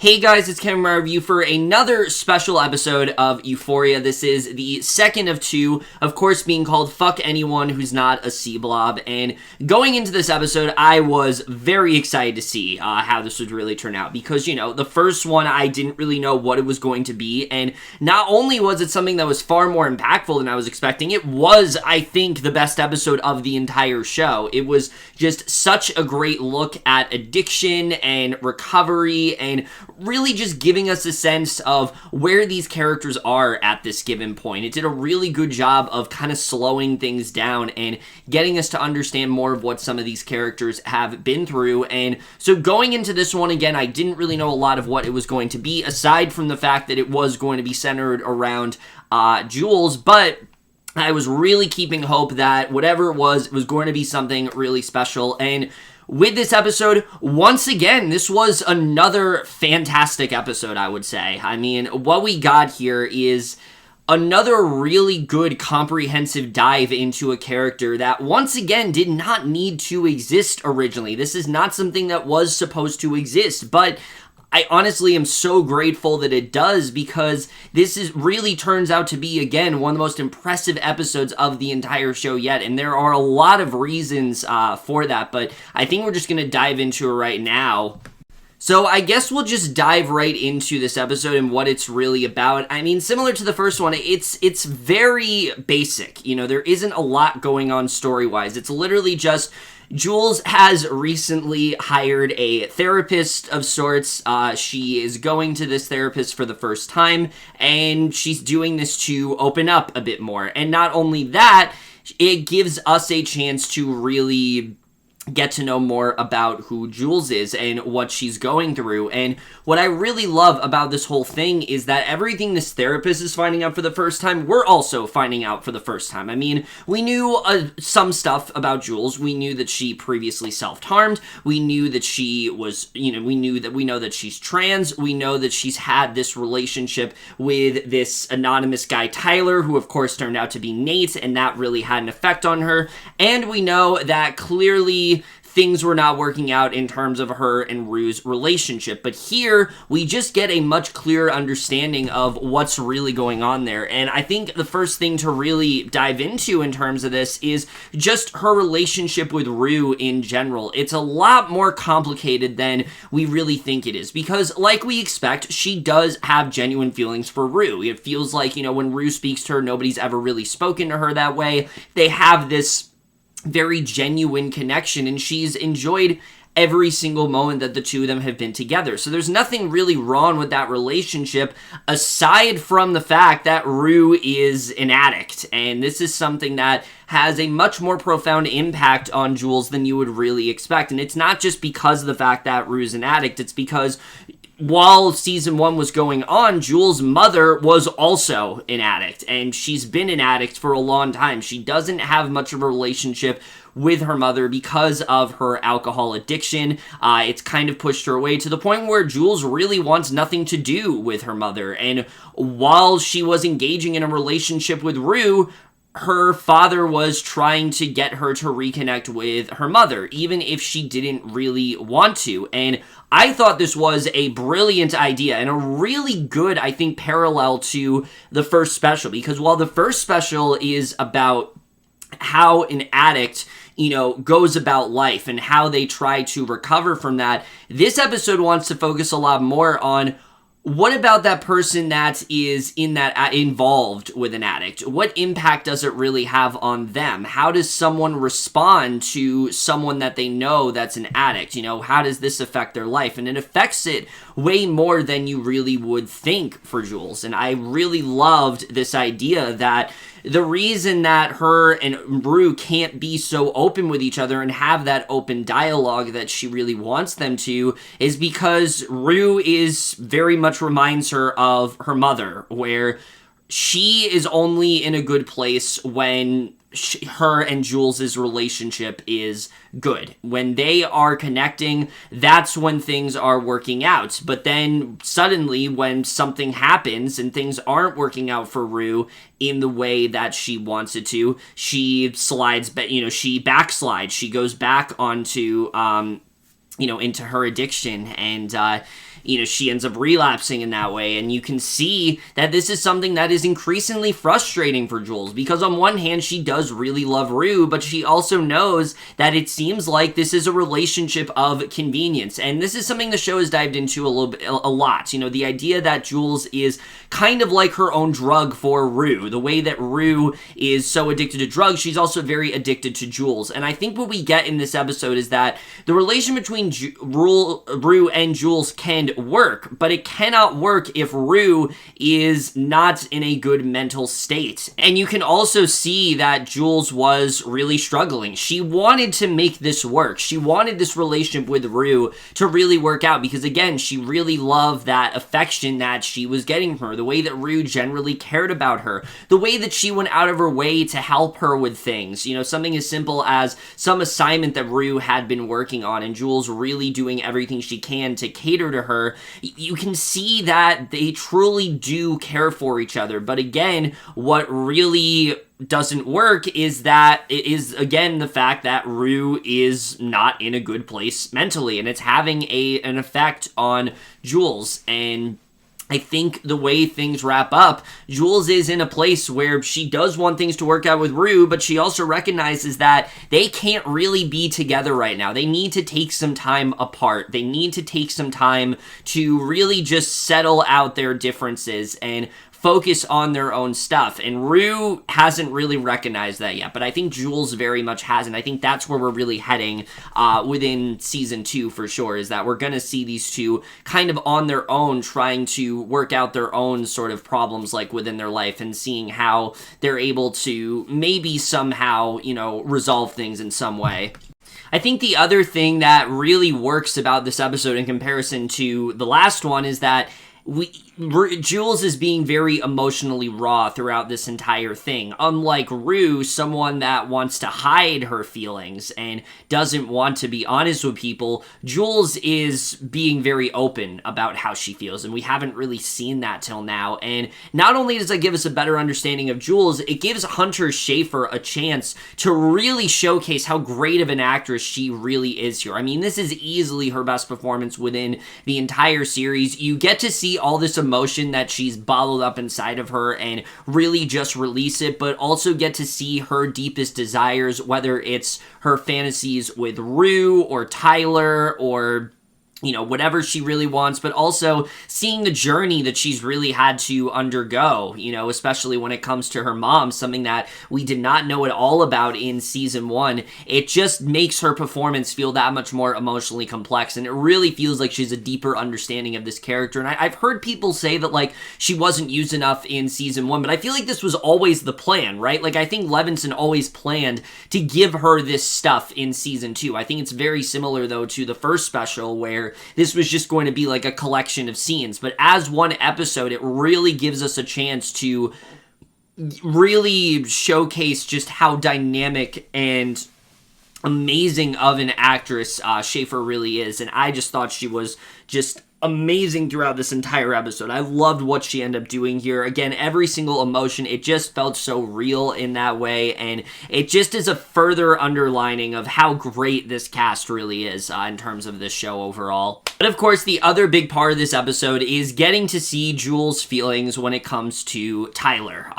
Hey guys, it's Cameron, my review for another special episode of Euphoria. This is the second of two, of course being called Fuck Anyone Who's Not a Sea Blob. And going into this episode, I was very excited to see how this would really turn out. Because, you know, the first one, I didn't really know what it was going to be. And not only was it something that was far more impactful than I was expecting, it was, I think, the best episode of the entire show. It was just such a great look at addiction and recovery and really just giving us a sense of where these characters are at this given point. It did a really good job of kind of slowing things down and getting us to understand more of what some of these characters have been through. And so going into this one, again, I didn't really know a lot of what it was going to be, aside from the fact that it was going to be centered around Jules, but I was really keeping hope that whatever it was going to be something really special. And with this episode, once again, this was another fantastic episode, I would say. I mean, what we got here is another really good comprehensive dive into a character that, once again, did not need to exist originally. This is not something that was supposed to exist, but I honestly am so grateful that it does, because this really turns out to be, again, one of the most impressive episodes of the entire show yet, and there are a lot of reasons for that, but I think we're just going to dive into it right now. So I guess we'll just dive right into this episode and what it's really about. I mean, similar to the first one, it's very basic. You know, there isn't a lot going on story-wise. It's literally just Jules has recently hired a therapist of sorts. She is going to this therapist for the first time, and she's doing this to open up a bit more. And not only that, it gives us a chance to really get to know more about who Jules is and what she's going through. And what I really love about this whole thing is that everything this therapist is finding out for the first time, we're also finding out for the first time. I mean, we knew some stuff about Jules. We knew that she previously self-harmed. We knew that she was, we know that she's trans. We know that she's had this relationship with this anonymous guy, Tyler, who of course turned out to be Nate, and that really had an effect on her. And we know that clearly things were not working out in terms of her and Rue's relationship. But here, we just get a much clearer understanding of what's really going on there. And I think the first thing to really dive into in terms of this is just her relationship with Rue in general. It's a lot more complicated than we really think it is, because like we expect, she does have genuine feelings for Rue. It feels like, when Rue speaks to her, nobody's ever really spoken to her that way. They have this very genuine connection, and she's enjoyed every single moment that the two of them have been together. So there's nothing really wrong with that relationship, aside from the fact that Rue is an addict, and this is something that has a much more profound impact on Jules than you would really expect. And it's not just because of the fact that Rue's an addict, it's because while season 1 was going on, Jules' mother was also an addict, and she's been an addict for a long time. She doesn't have much of a relationship with her mother because of her alcohol addiction. It's kind of pushed her away to the point where Jules really wants nothing to do with her mother. And while she was engaging in a relationship with Rue, her father was trying to get her to reconnect with her mother, even if she didn't really want to. And I thought this was a brilliant idea and a really good, I think, parallel to the first special, because while the first special is about how an addict goes about life and how they try to recover from that, this episode wants to focus a lot more on what about that person that is involved with an addict? What impact does it really have on them? How does someone respond to someone that they know that's an addict? How does this affect their life? And it affects it way more than you really would think for Jules. And I really loved this idea that the reason that her and Rue can't be so open with each other and have that open dialogue that she really wants them to is because Rue is very much reminds her of her mother, where she is only in a good place when her and Jules's relationship is good. When they are connecting, that's when things are working out. But then suddenly when something happens and things aren't working out for Rue in the way that she wants it to, she slides, she backslides. She goes back onto, into her addiction. And she ends up relapsing in that way. And you can see that this is something that is increasingly frustrating for Jules, because on one hand, she does really love Rue, but she also knows that it seems like this is a relationship of convenience. And this is something the show has dived into a lot. The idea that Jules is kind of like her own drug for Rue. The way that Rue is so addicted to drugs, she's also very addicted to Jules. And I think what we get in this episode is that the relation between Rue and Jules can work, but it cannot work if Rue is not in a good mental state. And you can also see that Jules was really struggling. She wanted to make this work. She wanted this relationship with Rue to really work out because, again, she really loved that affection that she was getting from her, the way that Rue generally cared about her, the way that she went out of her way to help her with things. Something as simple as some assignment that Rue had been working on and Jules really doing everything she can to cater to her. You can see that they truly do care for each other. But again, what really doesn't work is again the fact that Rue is not in a good place mentally, and it's having an effect on Jules. And I think the way things wrap up, Jules is in a place where she does want things to work out with Rue, but she also recognizes that they can't really be together right now. They need to take some time apart. They need to take some time to really just settle out their differences and focus on their own stuff. And Rue hasn't really recognized that yet, but I think Jules very much has, and I think that's where we're really heading within season 2 for sure, is that we're going to see these two kind of on their own trying to work out their own sort of problems like within their life and seeing how they're able to maybe somehow, resolve things in some way. I think the other thing that really works about this episode in comparison to the last one is that Jules is being very emotionally raw throughout this entire thing. Unlike Rue, someone that wants to hide her feelings and doesn't want to be honest with people, Jules is being very open about how she feels, and we haven't really seen that till now. And not only does that give us a better understanding of Jules, it gives Hunter Schafer a chance to really showcase how great of an actress she really is here. I mean, this is easily her best performance within the entire series. You get to see all this emotion that she's bottled up inside of her and really just release it, but also get to see her deepest desires, whether it's her fantasies with Rue or Tyler or whatever she really wants, but also seeing the journey that she's really had to undergo, especially when it comes to her mom, something that we did not know at all about in season 1. It just makes her performance feel that much more emotionally complex, and it really feels like she's a deeper understanding of this character. And I've heard people say that, she wasn't used enough in season 1, but I feel like this was always the plan, right? I think Levinson always planned to give her this stuff in season 2. I think it's very similar, though, to the first special, where this was just going to be a collection of scenes. But as one episode, it really gives us a chance to really showcase just how dynamic and amazing of an actress Schafer really is. And I just thought she was just amazing throughout this entire episode. I loved what she ended up doing here. Again, every single emotion, it just felt so real in that way, and it just is a further underlining of how great this cast really is in terms of this show overall. But of course, the other big part of this episode is getting to see Jules' feelings when it comes to Tyler.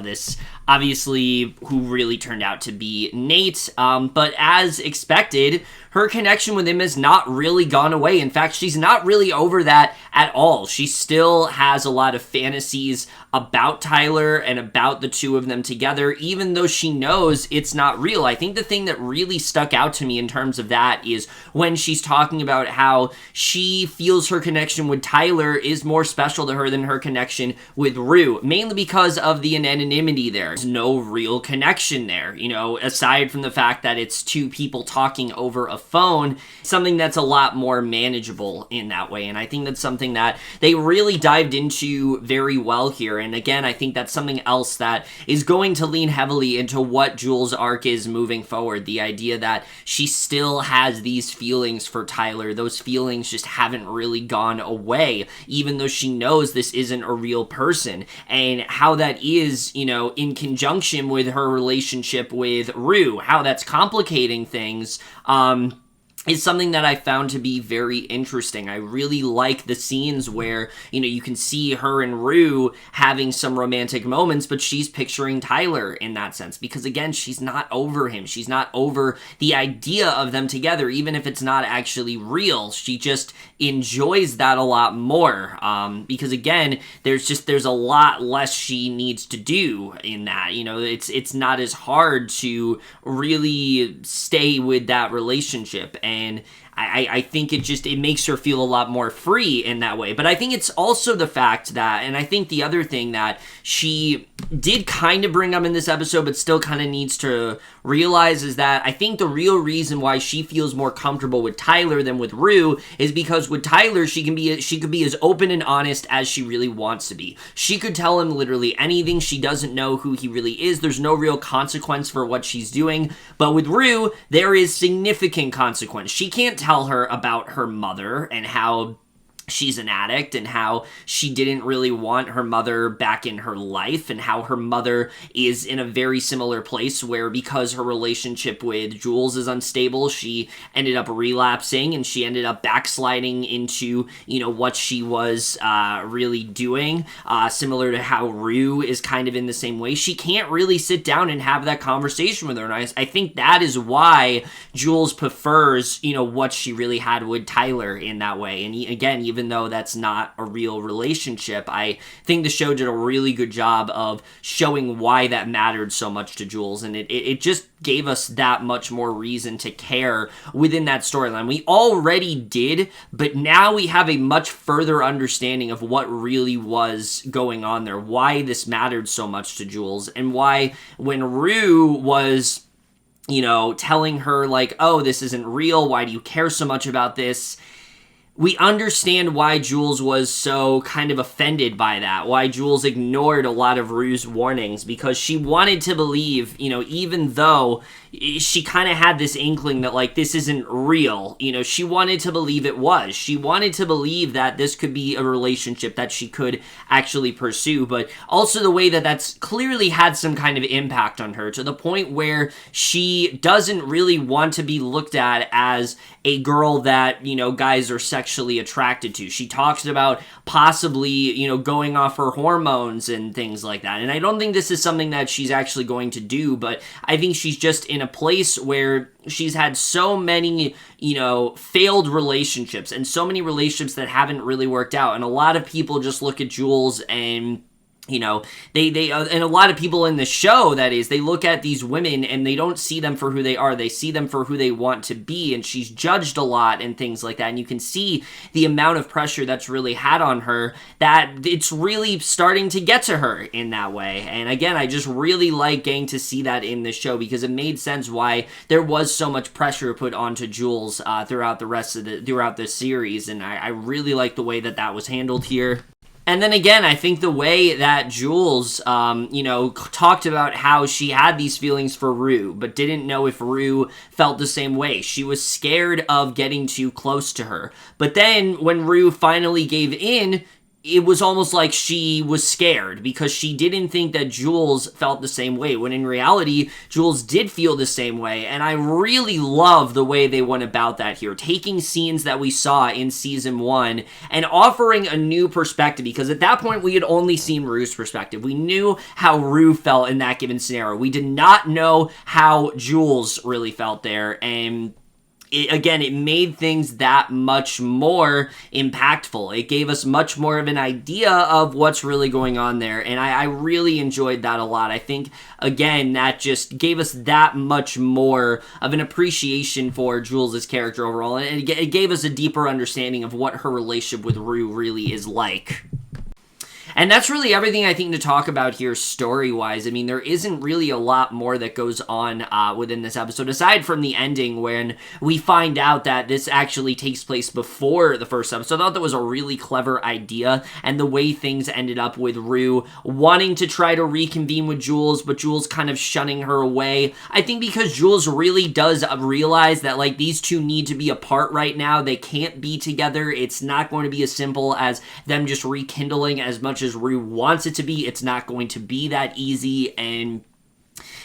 This obviously who really turned out to be Nate, but as expected, her connection with him has not really gone away. In fact, she's not really over that at all. She still has a lot of fantasies about Tyler and about the two of them together, even though she knows it's not real. I think the thing that really stuck out to me in terms of that is when she's talking about how she feels her connection with Tyler is more special to her than her connection with Rue, mainly because of the anonymity there. There's no real connection there, aside from the fact that it's two people talking over a phone, something that's a lot more manageable in that way. And I think that's something that they really dived into very well here. And again, I think that's something else that is going to lean heavily into what Jules' arc is moving forward. The idea that she still has these feelings for Tyler. Those feelings just haven't really gone away, even though she knows this isn't a real person. And how that is, in conjunction with her relationship with Rue, how that's complicating things, is something that I found to be very interesting. I really like the scenes where, you can see her and Rue having some romantic moments, but she's picturing Tyler in that sense. Because again, she's not over him. She's not over the idea of them together, even if it's not actually real. She just enjoys that a lot more. Because again, there's a lot less she needs to do in that. It's not as hard to really stay with that relationship. And I think it makes her feel a lot more free in that way. But I think it's also the fact that, and I think the other thing that she did kind of bring up in this episode, but still kind of needs to realize, is that I think the real reason why she feels more comfortable with Tyler than with Rue is because with Tyler, she could be as open and honest as she really wants to be. She could tell him literally anything. She doesn't know who he really is. There's no real consequence for what she's doing. But with Rue, there is significant consequence. She can't tell her about her mother and how she's an addict and how she didn't really want her mother back in her life, and how her mother is in a very similar place where, because her relationship with Jules is unstable, she ended up relapsing and she ended up backsliding into, what she was really doing, similar to how Rue is kind of in the same way. She can't really sit down and have that conversation with her, and I think that is why Jules prefers, what she really had with Tyler in that way. And again, even though that's not a real relationship, I think the show did a really good job of showing why that mattered so much to Jules, and it just gave us that much more reason to care within that storyline. We already did, but now we have a much further understanding of what really was going on there, why this mattered so much to Jules, and why when Rue was, telling her like, oh, this isn't real, why do you care so much about this? We understand why Jules was so kind of offended by that, why Jules ignored a lot of Rue's warnings, because she wanted to believe, even though she kind of had this inkling that, like, this isn't real, she wanted to believe it was. She wanted to believe that this could be a relationship that she could actually pursue, but also the way that that's clearly had some kind of impact on her, to the point where she doesn't really want to be looked at as a girl that, guys are sexually attracted to. She talks about possibly, going off her hormones and things like that. And I don't think this is something that she's actually going to do, but I think she's just in a place where she's had so many, failed relationships and so many relationships that haven't really worked out. And a lot of people just look at Jules and they and a lot of people in the show, that is, they look at these women and they don't see them for who they are. They see them for who they want to be, and she's judged a lot and things like that. And you can see the amount of pressure that's really had on her, that it's really starting to get to her in that way. And again, I just really like getting to see that in the show, because it made sense why there was so much pressure put onto Jules throughout the series. And I really like the way that was handled here. And then again, I think the way that Jules, talked about how she had these feelings for Rue, but didn't know if Rue felt the same way. She was scared of getting too close to her. But then when Rue finally gave in, it was almost like she was scared, because she didn't think that Jules felt the same way, when in reality, Jules did feel the same way. And I really love the way they went about that here, taking scenes that we saw in season 1 and offering a new perspective, because at that point we had only seen Rue's perspective. We knew how Rue felt in that given scenario. We did not know how Jules really felt there, and it made things that much more impactful. It gave us much more of an idea of what's really going on there, and I really enjoyed that a lot. I think, again, that just gave us that much more of an appreciation for Jules' character overall, and it gave us a deeper understanding of what her relationship with Rue really is like. And that's really everything I think to talk about here story-wise. I mean, there isn't really a lot more that goes on within this episode, aside from the ending when we find out that this actually takes place before the first episode. I thought that was a really clever idea, and the way things ended up with Rue wanting to try to reconvene with Jules, but Jules kind of shunning her away. I think because Jules really does realize that, like, these two need to be apart right now. They can't be together. It's not going to be as simple as them just rekindling as much as Rue wants it to be. It's not going to be that easy, and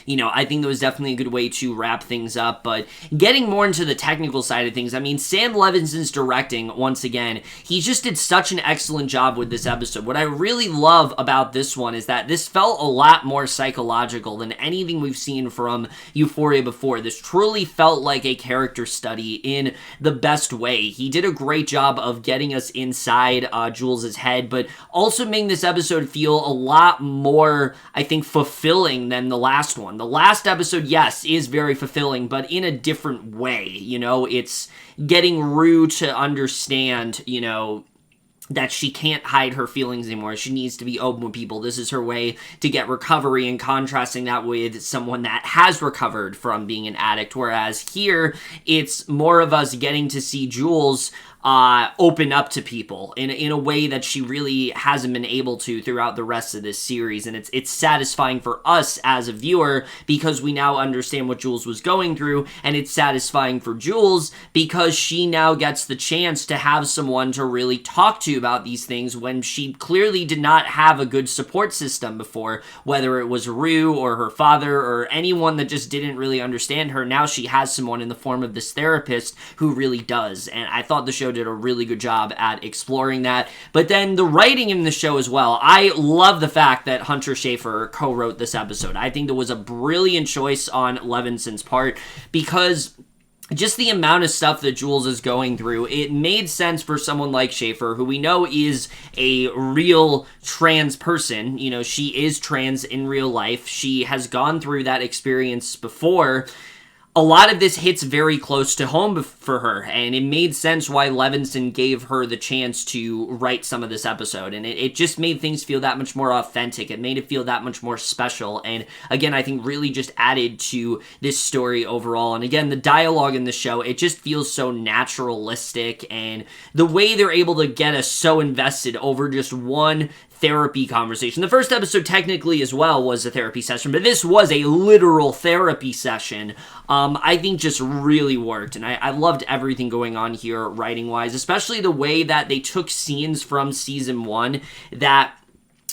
I think that was definitely a good way to wrap things up. But getting more into the technical side of things, I mean, Sam Levinson's directing, once again, he just did such an excellent job with this episode. What I really love about this one is that this felt a lot more psychological than anything we've seen from Euphoria before. This truly felt like a character study in the best way. He did a great job of getting us inside Jules' head, but also making this episode feel a lot more, I think, fulfilling than the last one. The last episode, yes, is very fulfilling, but in a different way. It's getting Rue to understand, that she can't hide her feelings anymore. She needs to be open with people. This is her way to get recovery, and contrasting that with someone that has recovered from being an addict. Whereas here, it's more of us getting to see Jules open up to people in a way that she really hasn't been able to throughout the rest of this series. And it's satisfying for us as a viewer because we now understand what Jules was going through, and it's satisfying for Jules because she now gets the chance to have someone to really talk to about these things when she clearly did not have a good support system before, whether it was Rue or her father or anyone that just didn't really understand her. Now she has someone in the form of this therapist who really does, and I thought the show did a really good job at exploring that. But then the writing in the show as well, I love the fact that Hunter Schafer co-wrote this episode. I think that was a brilliant choice on Levinson's part because just the amount of stuff that Jules is going through, it made sense for someone like Schafer, who we know is a real trans person. She is trans in real life. She has gone through that experience before. A lot of this hits very close to home for her, and it made sense why Levinson gave her the chance to write some of this episode, and it just made things feel that much more authentic. It made it feel that much more special, and again, I think really just added to this story overall. And again, the dialogue in the show, it just feels so naturalistic, and the way they're able to get us so invested over just one therapy conversation. The first episode technically as well was a therapy session, but this was a literal therapy session. I think just really worked, and I loved everything going on here writing-wise, especially the way that they took scenes from season 1 that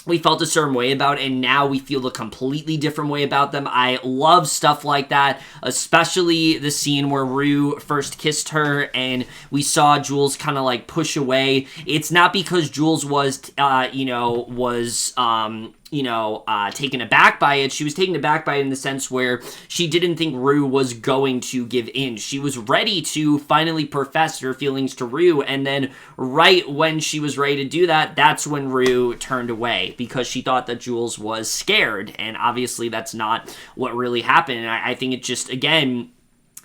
we felt a certain way about, and now we feel a completely different way about them. I love stuff like that, especially the scene where Rue first kissed her and we saw Jules kind of like push away. It's not because Jules was, taken aback by it. She was taken aback by it in the sense where she didn't think Rue was going to give in. She was ready to finally profess her feelings to Rue, and then right when she was ready to do that, that's when Rue turned away because she thought that Jules was scared, and obviously that's not what really happened. And I think it just, again,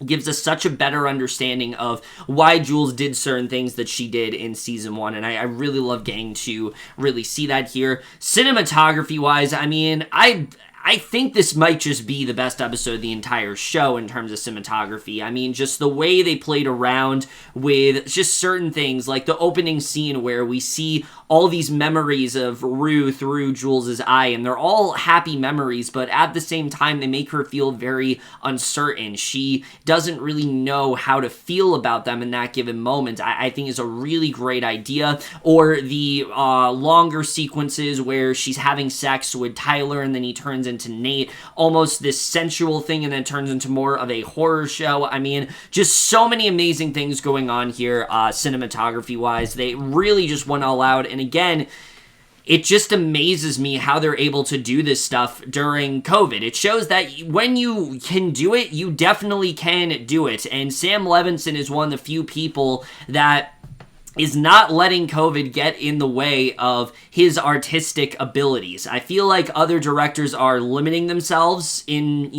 gives us such a better understanding of why Jules did certain things that she did in season 1, and I really love getting to really see that here. Cinematography-wise, I mean, I think this might just be the best episode of the entire show in terms of cinematography. I mean, just the way they played around with just certain things, like the opening scene where we see all these memories of Rue through Jules' eye, and they're all happy memories, but at the same time, they make her feel very uncertain. She doesn't really know how to feel about them in that given moment. I think is a really great idea. Or the longer sequences where she's having sex with Tyler, and then he turns into Nate, almost this sensual thing, and then turns into more of a horror show. I mean, just so many amazing things going on here, cinematography-wise. They really just went all out, and again, it just amazes me how they're able to do this stuff during COVID. It shows that when you can do it, you definitely can do it, and Sam Levinson is one of the few people that is not letting COVID get in the way of his artistic abilities. I feel like other directors are limiting themselves in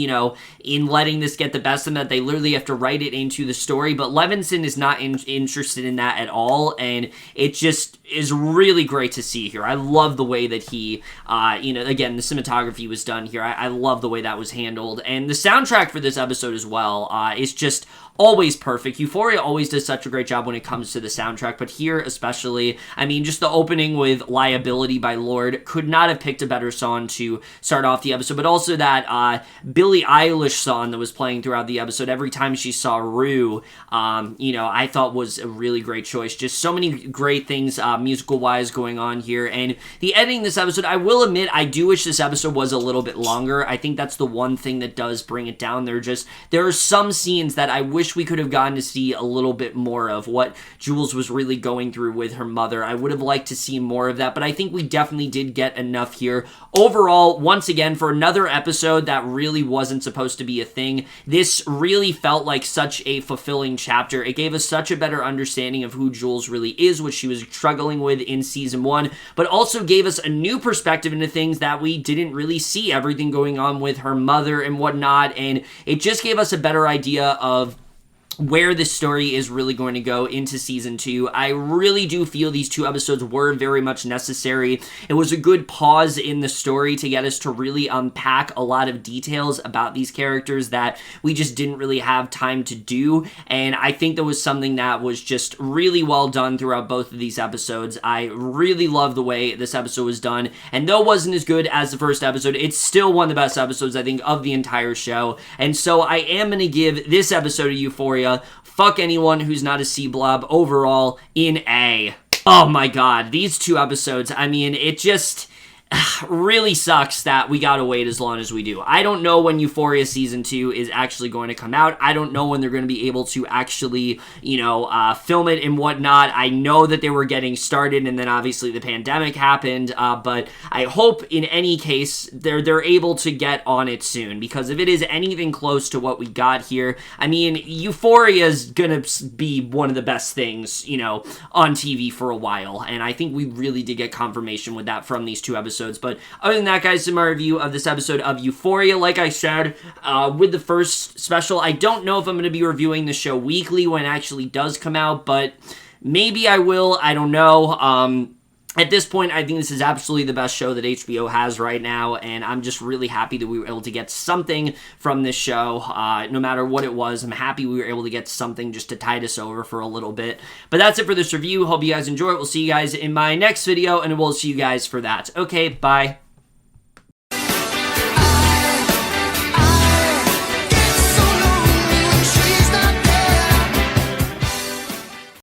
letting this get the best of them, that they literally have to write it into the story, but Levinson is not interested in that at all, and it just is really great to see here. I love the way that he, again, the cinematography was done here. I love the way that was handled, and the soundtrack for this episode as well is just always perfect. Euphoria always does such a great job when it comes to the soundtrack, but here especially, I mean, just the opening with Liability by Lorde, could not have picked a better song to start off the episode, but also that Billie Eilish song that was playing throughout the episode every time she saw Rue, I thought was a really great choice. Just so many great things musical-wise going on here, and the editing this episode, I will admit, I do wish this episode was a little bit longer. I think that's the one thing that does bring it down. There are some scenes that I wish we could have gotten to see a little bit more of what Jules was really going through with her mother. I would have liked to see more of that, but I think we definitely did get enough here. Overall, once again, for another episode that really wasn't supposed to be a thing, this really felt like such a fulfilling chapter. It gave us such a better understanding of who Jules really is, what she was struggling with in season 1, but also gave us a new perspective into things that we didn't really see, everything going on with her mother and whatnot, and it just gave us a better idea of where this story is really going to go into season 2. I really do feel these 2 episodes were very much necessary. It was a good pause in the story to get us to really unpack a lot of details about these characters that we just didn't really have time to do, and I think that was something that was just really well done throughout both of these episodes. I really love the way this episode was done, and though it wasn't as good as the first episode, it's still one of the best episodes, I think, of the entire show, and so I am going to give this episode of Euphoria Fuck Anyone Who's Not a C-Blob overall in A. Oh my god, these 2 episodes, I mean, it just really sucks that we gotta wait as long as we do. I don't know when Euphoria Season 2 is actually going to come out. I don't know when they're going to be able to actually, film it and whatnot. I know that they were getting started, and then obviously the pandemic happened, but I hope in any case they're able to get on it soon, because if it is anything close to what we got here, I mean, Euphoria is gonna be one of the best things, on TV for a while, and I think we really did get confirmation with that from these 2 episodes. But other than that, guys, in my review of this episode of Euphoria, like I said, with the first special, I don't know if I'm going to be reviewing the show weekly when it actually does come out, but maybe I will. I don't know. At this point, I think this is absolutely the best show that HBO has right now, and I'm just really happy that we were able to get something from this show. No matter what it was, I'm happy we were able to get something just to tide us over for a little bit. But that's it for this review. Hope you guys enjoy it. We'll see you guys in my next video, and we'll see you guys for that. Okay, bye.